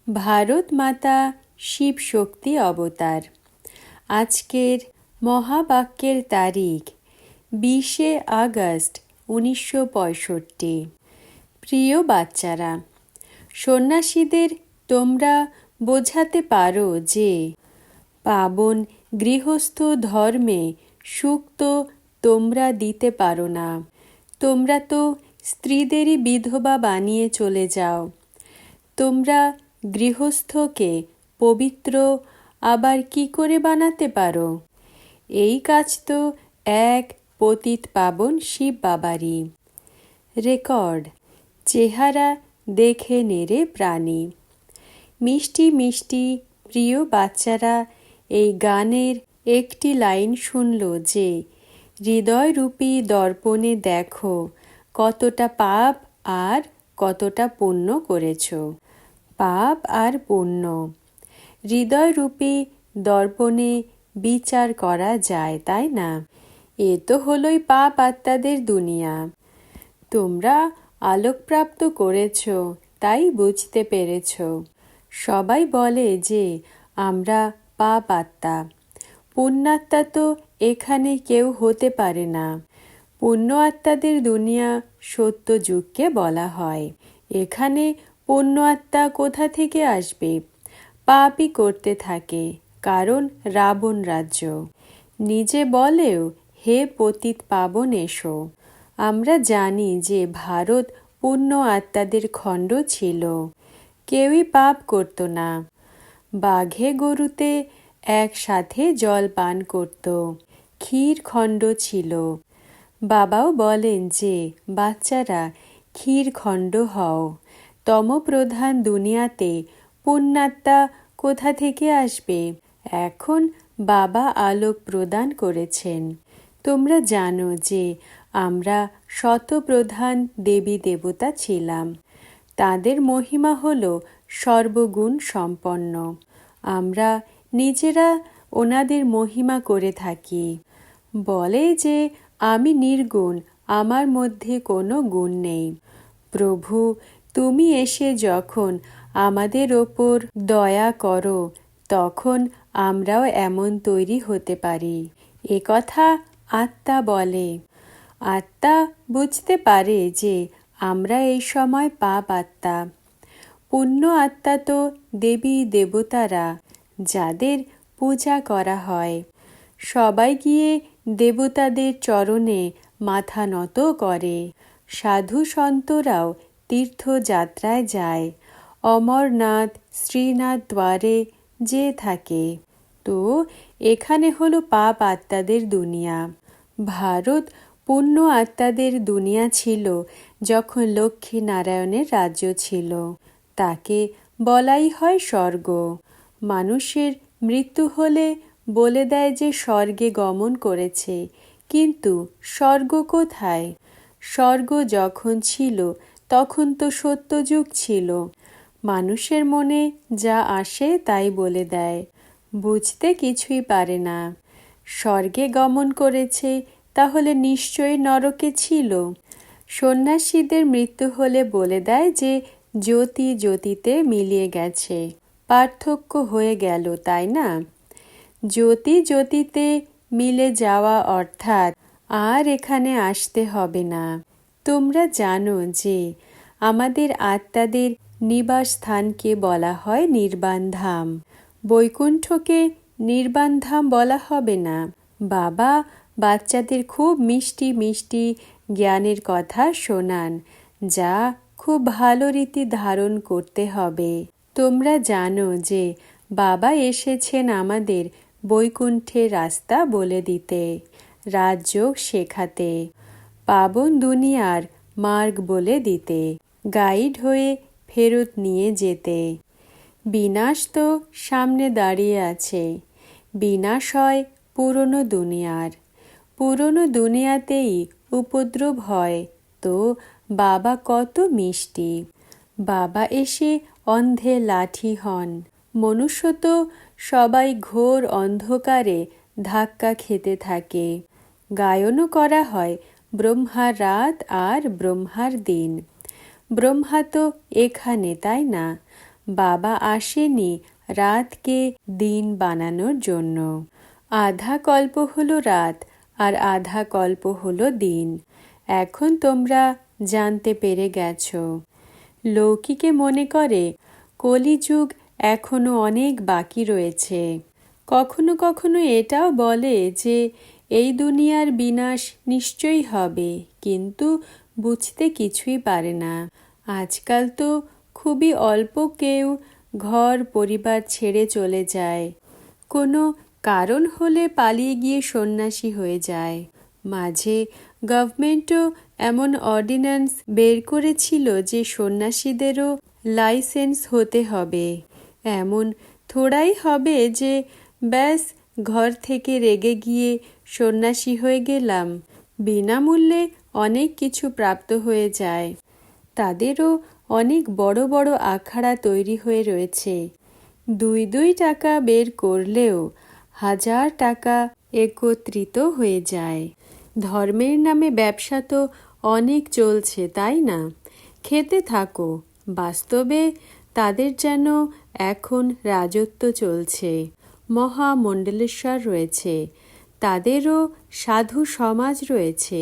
ভারত মাতা শিব শক্তি অবতার। আজকের মহাবাক্যের তারিখ 20শে আগস্ট 1965। প্রিয় বাচ্চারা, সন্ন্যাসীদের তোমরা বোঝাতে পারো যে পাবন গৃহস্থ ধর্মে সুখ তো তোমরা দিতে পারো না। তোমরা তো স্ত্রীদেরই বিধবা বানিয়ে চলে যাও। তোমরা গৃহস্থকে পবিত্র আবার কি করে বানাতে পারো? এই কাজ তো এক পতিত পাবন শিব বাবারই। রেকর্ড: চেহারা দেখে নেড়ে প্রাণী। মিষ্টি মিষ্টি প্রিয় বাচ্চারা এই গানের একটি লাইন শুনল যে হৃদয়রূপী দর্পণে দেখো কতটা পাপ আর কতটা পুণ্য করেছ। পাপ আর পুণ্য হৃদয়রূপী দর্পণে বিচার করা যায়, তাই না? এ তো হলোই পাপ আত্মাদের দুনিয়া। তোমরা আলোকপ্রাপ্ত করেছ, তাই বুঝতে পেরেছ। সবাই বলে যে আমরা পাপ আত্মা। পুণ্যাত্মা তো এখানে কেউ হতে পারে না। পুণ্য আত্মাদের দুনিয়া সত্য যুগকে বলা হয়। এখানে পুণ্য আত্মা কোথা থেকে আসবে? পাপই করতে থাকে, কারণ রাবণ রাজ্য। নিজে বলেও, হে পতিত পাবন এসো। আমরা জানি যে ভারত পুণ্য আত্মাদের খণ্ড ছিল। কেউই পাপ করত না। বাঘে গরুতে একসাথে জল পান করত। ক্ষীর খণ্ড ছিল। বাবাও বলেন যে বাচ্চারা ক্ষীর খণ্ড হও। তমপ্রধান দুনিয়াতে পুণ্যাত্মা কোথা থেকে আসবে? এখন বাবা আলোক প্রদান করেছেন। তোমরা জানো যে আমরা শতপ্রধান দেবী দেবতা ছিলাম। তাদের মহিমা হল সর্বগুণ সম্পন্ন। আমরা নিজেরা ওনাদের মহিমা করে থাকি। বলে যে আমি নির্গুণ, আমার মধ্যে কোনো গুণ নেই। প্রভু, তুমি এসে যখন আমাদের ওপর দয়া করো, তখন আমরাও এমন তৈরি হতে পারি। এ কথা আত্মা বলে। আত্মা বুঝতে পারে যে আমরা এই সময় পাপ আত্মা। পুণ্য আত্মা তো দেবী দেবতারা, যাদের পূজা করা হয়। সবাই গিয়ে দেবতাদের চরণে মাথা নত করে। সাধু সন্তরাও তীর্থযাত্রায় যায়। অমরনাথ, শ্রীনাথ দ্বারে যে থাকে। তো এখানে হলো পাপ আত্মাদের দুনিয়া। ভারত পুণ্য আত্মাদের দুনিয়া ছিল যখন লক্ষ্মী নারায়ণের রাজ্য ছিল। তাকে বলাই হয় স্বর্গ। মানুষের মৃত্যু হলে বলে দেয় যে স্বর্গে গমন করেছে, কিন্তু স্বর্গ কোথায়? স্বর্গ যখন ছিল তখন তো সত্যযুগ ছিল। মানুষের মনে যা আসে তাই বলে দেয়, বুঝতে কিছুই পারে না। স্বর্গে গমন করেছে, তাহলে নিশ্চয়ই নরকে ছিল। সন্ন্যাসীদের মৃত্যু হলে বলে দেয় যে জ্যোতি জ্যোতিতে মিলিয়ে গেছে, পার্থক্য হয়ে গেল, তাই না? জ্যোতি জ্যোতিতে মিলে যাওয়া অর্থাৎ আর এখানে আসতে হবে না। তোমরা জানো যে আমাদের আত্মাদের নিবাস স্থানকে বলা হয় নির্বাণ ধাম। বৈকুণ্ঠকে নির্বাণ ধাম বলা হবে না। বাবা বাচ্চাদের খুব মিষ্টি মিষ্টি জ্ঞানের কথা শোনান, যা খুব ভালো রীতি ধারণ করতে হবে। তোমরা জানো যে বাবা এসেছেন আমাদের বৈকুণ্ঠের রাস্তা বলে দিতে, রাজযোগ শেখাতে, পাবন দুনিয়ার মার্গ বলে দিতে, গাইড হয়ে ফেরত নিয়ে যেতে। বিনাশ তো সামনে দাঁড়িয়ে আছে। বিনাশ হয় পুরনো দুনিয়ার। পুরনো দুনিয়াতেই উপদ্রব হয়। তো বাবা কত মিষ্টি। বাবা এসে অন্ধে লাঠি হন। মনুষ্য তো সবাই ঘোর অন্ধকারে ধাক্কা খেতে থাকে। গায়নও করা হয় ব্রহ্মার রাত আর ব্রহ্মার দিন। ব্রহ্মা তো এখানে, তাই না? বাবা আসেনি রাতকে দিন বানানোর জন্য। আধা কল্প হলো রাত আর আধা কল্প হলো দিন। এখন তোমরা জানতে পেরে গেছো। লৌকিকে মনে করে কলিযুগ এখনো অনেক বাকি রয়েছে। কখনো কখনো এটাও বলে যে এই দুনিয়ার বিনাশ নিশ্চয়ই হবে, কিন্তু বুঝতে কিছুই পারে না। আজকাল তো খুবই অল্প কেউ ঘর পরিবার ছেড়ে চলে যায়। কোনো কারণ হলে পালিয়ে গিয়ে সন্ন্যাসী হয়ে যায়। মাঝে গভর্নমেন্টও এমন অর্ডিন্যান্স বের করেছিল যে সন্ন্যাসীদেরও লাইসেন্স হতে হবে। এমন থোড়াই হবে যে ব্যাস ঘর থেকে রেগে গিয়ে সন্ন্যাসী হয়ে গেলাম। বিনামূল্যে অনেক কিছু প্রাপ্ত হয়ে যায়। তাদেরও অনেক বড় বড় আখাড়া তৈরি হয়ে রয়েছে। 2 টাকা বের করলেও 1000 টাকা একত্রিত হয়ে যায়। ধর্মের নামে ব্যবসা তো অনেক চলছে, তাই না? খেতে থাকো। বাস্তবে তাদের যেন এখন রাজত্ব চলছে। মহামণ্ডলেশ্বর রয়েছে, তাদেরও সাধু সমাজ রয়েছে।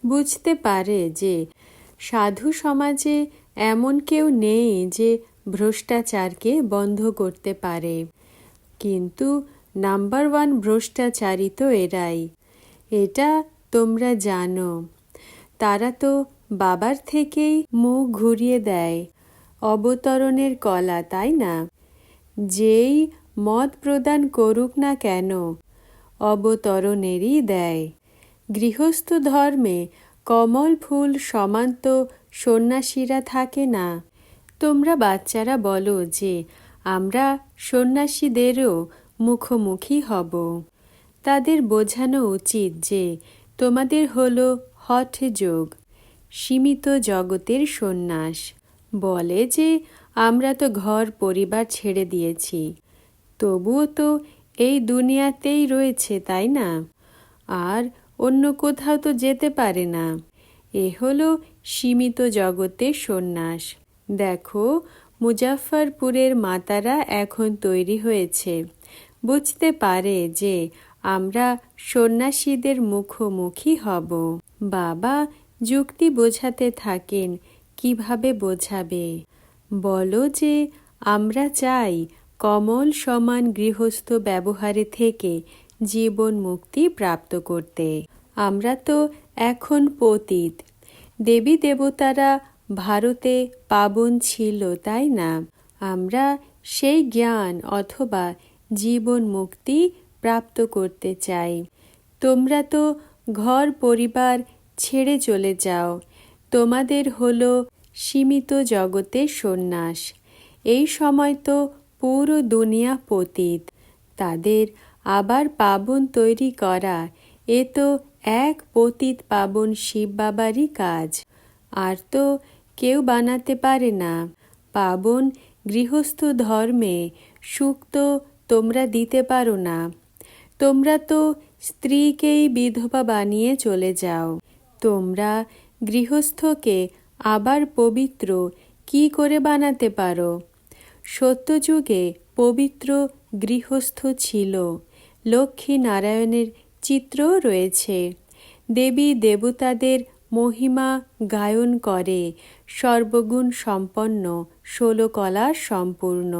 বুঝতে পারে যে সাধু সমাজে এমন কেউ নেই যে ভ্রষ্টাচারকে বন্ধ করতে পারে, কিন্তু নাম্বার 1 ভ্রষ্টাচারী তো এরাই। এটা তোমরা জানো। তারা তো বাবার থেকেই মুখ ঘুরিয়ে দেয়। অবতরণের কলা, তাই না? যেই মত প্রদান করুক না কেন, অবতরণেরই দেয়। গৃহস্থ ধর্মে কমল ফুল সমান তো সন্ন্যাসীরা থাকে না। তোমরা বাচ্চারা বলো যে আমরা সন্ন্যাসীদেরও মুখোমুখি হব। তাদের বোঝানো উচিত যে তোমাদের হলো হঠ যোগ, সীমিত জগতের সন্ন্যাস। বলে যে আমরা তো ঘর পরিবার ছেড়ে দিয়েছি, তবুও তো এই দুনিয়াতেই রয়েছে, তাই না? আর অন্য কোথাও তো যেতে পারে না। এ হলো সীমিত জগতের সন্ন্যাস। দেখো, মুজাফফরপুরের মাতারা এখন তৈরি হয়েছে। বুঝতে পারে যে আমরা সন্ন্যাসীদের মুখোমুখি হব। বাবা যুক্তি বোঝাতে থাকেন। কিভাবে বোঝাবে? বলো যে আমরা চাই কমল সমান গৃহস্থ ব্যবহারে থেকে জীবন মুক্তি প্রাপ্ত করতে। আমরা তো এখন পতিত। দেবী দেবতারা ভারতে পাবন ছিল, তাই না? আমরা সেই জ্ঞান অথবা জীবন মুক্তি প্রাপ্ত করতে চাই। তোমরা তো ঘর পরিবার ছেড়ে চলে যাও। তোমাদের হলো সীমিত জগতের সন্ন্যাস। এই সময় তো পুরো দুনিয়া পতিত। তাদের আবার পাবন তৈরি করা, এ তো এক পতিত পাবন শিব বাবারই কাজ। আর তো কেউ বানাতে পারে না। পাবন গৃহস্থ ধর্মে সুখ তো তোমরা দিতে পারো না। তোমরা তো স্ত্রীকেই বিধবা বানিয়ে চলে যাও। তোমরা গৃহস্থকে আবার পবিত্র কি করে বানাতে পারো? সত্যযুগে পবিত্র গৃহস্থ ছিল। লক্ষ্মী নারায়ণের চিত্রও রয়েছে। দেবী দেবতাদের মহিমা গায়ন করে সর্বগুণ সম্পন্ন, 16 কলা সম্পূর্ণ।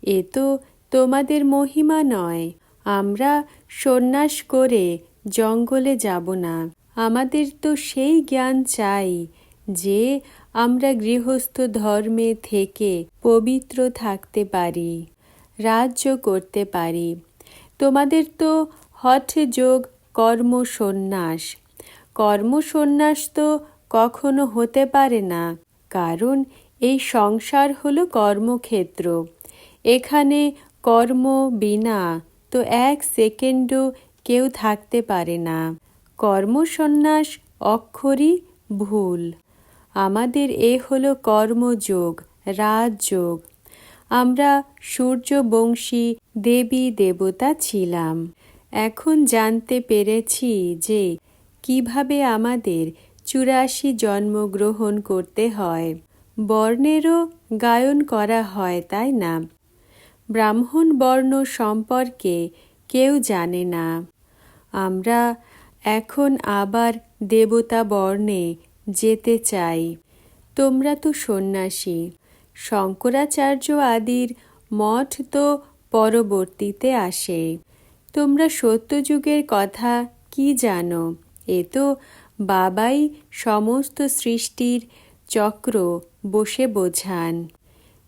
এ তো তোমাদের মহিমা নয়। আমরা সন্ন্যাস করে জঙ্গলে যাব না। আমাদের তো সেই জ্ঞান চাই যে আমরা গৃহস্থ ধর্মে থেকে পবিত্র থাকতে পারি, রাজ্য করতে পারি। তোমাদের তো হঠ যোগ কর্ম সন্ন্যাস। কর্ম সন্ন্যাস তো কখনো হতে পারে না, কারণ এই সংসার হলো কর্মক্ষেত্র। এখানে কর্ম বিনা তো 1 সেকেন্ডও কেউ থাকতে পারে না। কর্মসন্ন্যাস অক্ষরই ভুল। আমাদের এ হলো কর্মযোগ, রাজযোগ। আমরা সূর্যবংশী দেবী দেবতা ছিলাম। এখন জানতে পেরেছি যে কিভাবে আমাদের 84 জন্ম গ্রহণ করতে হয়। বর্ণেরও গায়ন করা হয়, তাই না? ব্রাহ্মণ বর্ণ সম্পর্কে কেউ জানে না। আমরা এখন আবার দেবতা বর্ণে যেতে চাই। তোমরা তো সন্ন্যাসী। শঙ্করাচার্য আদির মঠ তো পরবর্তীতে আসে। তোমরা সত্যযুগের কথা কি জানো? এ তো বাবাই সমস্ত সৃষ্টির চক্র বসে বোঝান।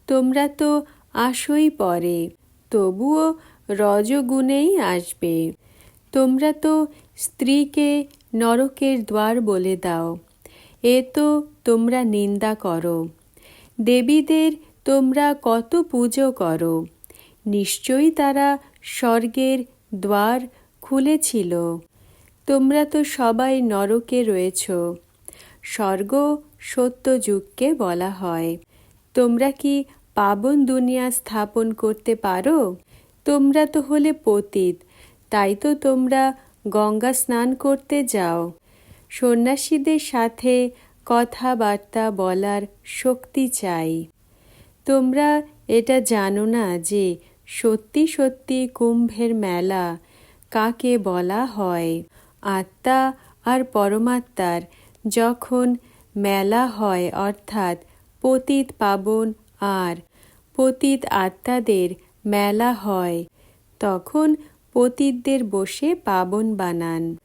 তোমরা তো আসোই পরে, তবুও রজগুণেই আসবে। তোমরা তো স্ত্রীকে নরকের দ্বার বলে দাও। এ তো তোমরা নিন্দা করো। দেবীদের তোমরা কত পুজো করো। নিশ্চয়ই তারা স্বর্গের দ্বার খুলেছিল। তোমরা তো সবাই নরকে রয়েছ। স্বর্গ সত্যযুগকে বলা হয়। তোমরা কি পাবন দুনিয়া স্থাপন করতে পারো? তোমরা তো হলে পতিত, তাই তো তোমরা গঙ্গা স্নান করতে যাও। সন্ন্যাসীদের সাথে কথাবার্তা বলার শক্তি চাই। তোমরা এটা জানো না যে সত্যি সত্যি কুম্ভের মেলা কাকে বলা হয়? আত্মা আর পরমাত্মার যখন মেলা হয়, অর্থাৎ পতিত পাবন আর পতিত আত্মাদের মেলা হয়, তখন পতিতদের বসে পাবন বানান।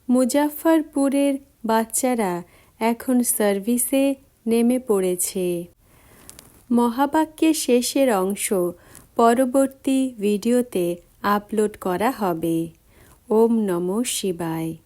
মুজাফফরপুরের বাচ্চারা এখন সার্ভিসে নেমে পড়েছে। মহাবাক্যের শেষের অংশ পরবর্তী ভিডিওতে আপলোড করা হবে। ওম নমঃ শিবায়।